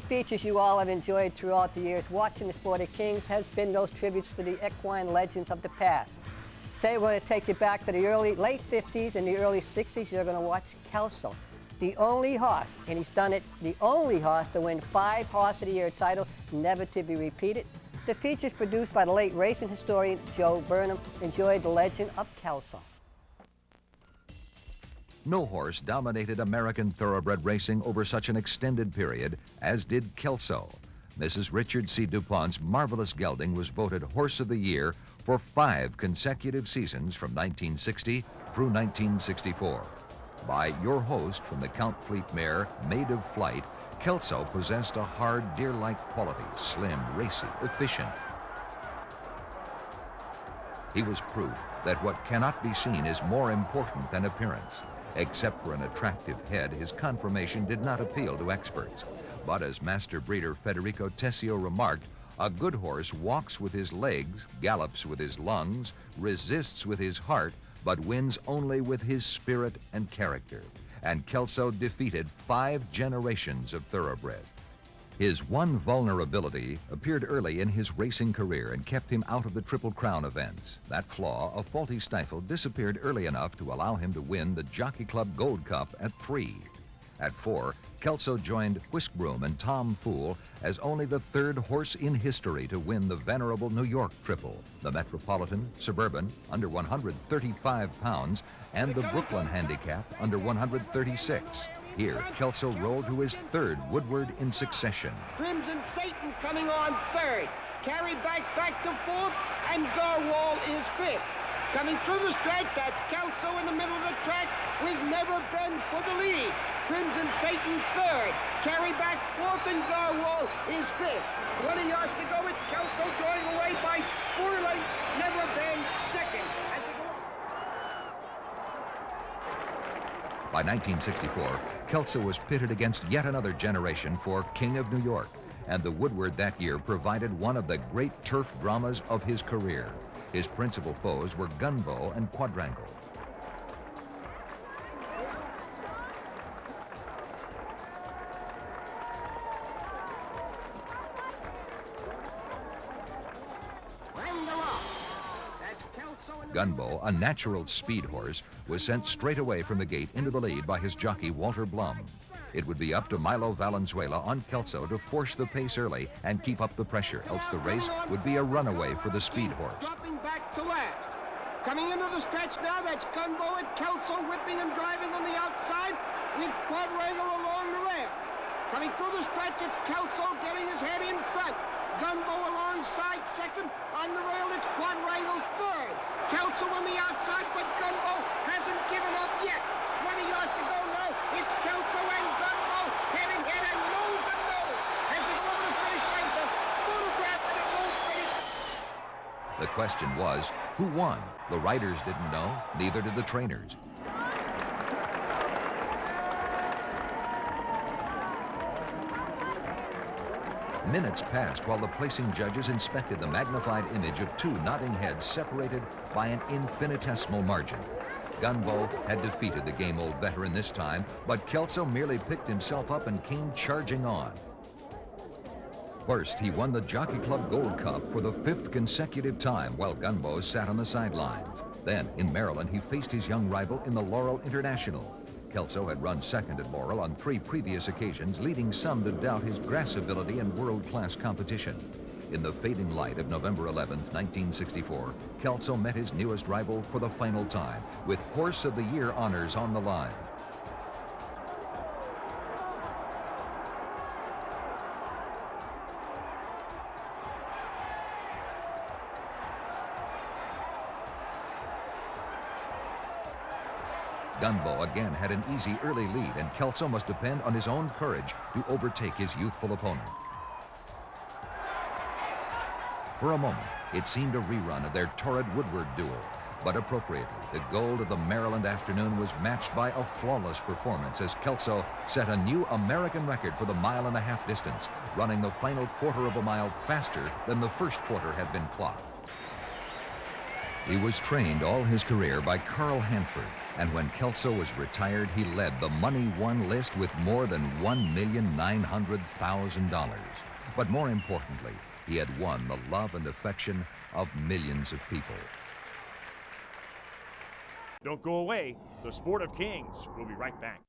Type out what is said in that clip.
features you all have enjoyed throughout the years watching the Sport of Kings has been those tributes to the equine legends of the past. Today we're going to take you back to the late 50s and the early 60s. You're going to watch Kelso, the only horse, and he's done it, the only horse to win 5 Horse of the Year title, never to be repeated. The features produced by the late racing historian Joe Burnham. Enjoyed the legend of Kelso. No horse dominated American thoroughbred racing over such an extended period as did Kelso. Mrs. Richard C. DuPont's marvelous gelding was voted Horse of the Year for 5 consecutive seasons from 1960 through 1964. By your host from the Count Fleet mare, Maid of Flight, Kelso possessed a hard, deer-like quality, slim, racy, efficient. He was proof that what cannot be seen is more important than appearance. Except for an attractive head, his conformation did not appeal to experts. But as master breeder Federico Tessio remarked, a good horse walks with his legs, gallops with his lungs, resists with his heart, but wins only with his spirit and character. And Kelso defeated 5 generations of thoroughbred. His one vulnerability appeared early in his racing career and kept him out of the Triple Crown events. That flaw, a faulty stifle, disappeared early enough to allow him to win the Jockey Club Gold Cup at 3. At 4, Kelso joined Whiskbroom and Tom Fool as only the 3rd horse in history to win the venerable New York Triple, the Metropolitan, Suburban, under 135 pounds, and the Brooklyn Handicap, under 136. Here, Kelso rolled to his 3rd Woodward in succession. Crimson Satan coming on 3rd. Carried back to 4th, and Garwal is 5th. Coming through the stretch, that's Kelso in the middle of the track with Never Bend for the lead. Crimson Satan 3rd. Carry back 4th, and Garwal is 5th. 20 yards to go. It's Kelso drawing away by 4 lengths. Never Bend 2nd. As they go on. By 1964, Kelso was pitted against yet another generation for King of New York, and the Woodward that year provided one of the great turf dramas of his career. His principal foes were Gunbow and Quadrangle. Gunbow, a natural speed horse, was sent straight away from the gate into the lead by his jockey Walter Blum. It would be up to Milo Valenzuela on Kelso to force the pace early and keep up the pressure, else the race would be a runaway for the speed horse. Dropping back to last. Coming into the stretch now, that's Gunbow and Kelso whipping and driving on the outside with Quadrangle along the rail. Coming through the stretch, it's Kelso getting his head in front. Gunbow alongside 2nd. On the rail, it's Quadrangle 3rd. Kelso on the outside, but Gunbow hasn't given up yet. 20 yards to go now. It's Kelso and Gunbow head and nose to nose. As they go over the finish line, to photograph the whole finish. The question was, who won? The riders didn't know, neither did the trainers. Minutes passed while the placing judges inspected the magnified image of 2 nodding heads separated by an infinitesimal margin. Gunbow had defeated the game old veteran this time, but Kelso merely picked himself up and came charging on. First, he won the Jockey Club Gold Cup for the 5th consecutive time while Gunbow sat on the sidelines. Then, in Maryland, he faced his young rival in the Laurel International. Kelso had run 2nd at Laurel on 3 previous occasions, leading some to doubt his grass ability in world-class competition. In the fading light of November 11th, 1964, Kelso met his newest rival for the final time, with Horse of the Year honors on the line. Gunbow again had an easy early lead, and Kelso must depend on his own courage to overtake his youthful opponent. For a moment, it seemed a rerun of their torrid Woodward duel, but appropriately, the gold of the Maryland afternoon was matched by a flawless performance as Kelso set a new American record for the 1.5-mile distance, running the final 1/4 of a mile faster than the first 1/4 had been clocked. He was trained all his career by Carl Hanford, And when Kelso was retired, he led the money-won list with more than $1,900,000. But more importantly, he had won the love and affection of millions of people. Don't go away. The Sport of Kings will be right back.